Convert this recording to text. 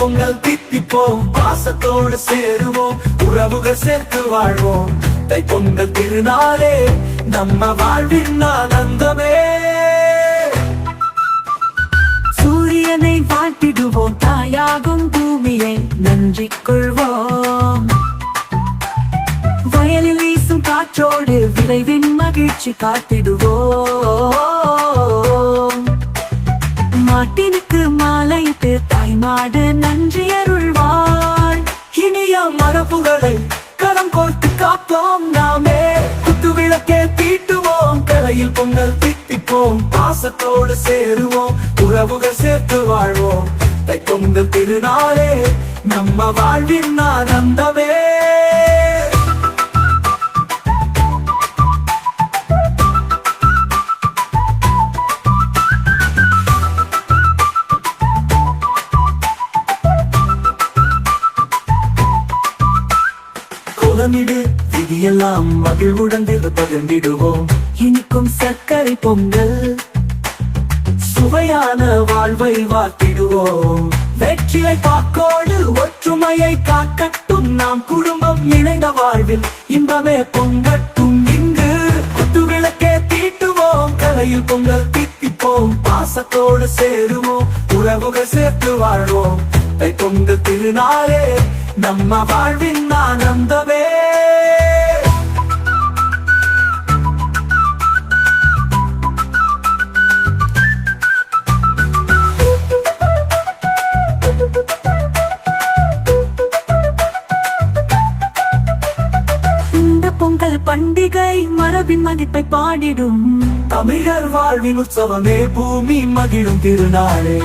பொங்கல் தித்திப்போம், பாசத்தோடு சேருவோம், உறவுகள் சேர்த்து வாழ்வோம். தைப்பொங்கல் திருநாளே நம்ம வாழ்வின் ஆனந்தமே. சூரியனை வாழ்த்திடுவோம், தாயாகும் பூமியை நன்றி கொள்வோம். வயலில் வீசும் காற்றோடு விளைவின் மகிழ்ச்சி காத்திடுவோம். மாட்டினுக்கு மாலையிட்டு தாய்மாடு நன்றி அருள்வாள். இனிய மரபுகளை கரம் கோர்த்து காப்போம் நாமே. குத்து விளக்கே தீட்டுவோம், கரையில் பொங்கல் தித்திப்போம், பாசத்தோடு சேருவோம், உறவுகள் சேர்த்து வாழ்வோம். தைப்பொங்கல் திருநாளே நம்ம வாழ்வின் ஆனந்தமே. கோலமிடு விதியெல்லாம் மகிழ்வுடன் பகிர்ந்திடுவோம். இனிக்கும் சர்க்கரை பொங்கல் சுவையான வாழ்வை வாழ்த்திடுவோம். வெற்றிலை பாக்கோடு ஒற்றுமையை காக்கட்டும், நாம் குடும்பம் இணைந்த வாழ்வில் இன்பமே பொங்கட்டும். இங்கு குத்து விளக்கே தீட்டுவோம், கரையில் பொங்கல் தித்திப்போம், பாசத்தோடு சேருவோம், உறவுகள் சேர்த்து வாழ்வோம். தைப்பொங்கல் திருநாளே நம்ம வாழ்வின் ஆனந்தமே. இந்த பொங்கல் பண்டிகை மரபின் மதிப்பை பாடிடும். தமிழர் வாழ்வின் உற்சவமே, பூமி மகிழும் திருநாளே.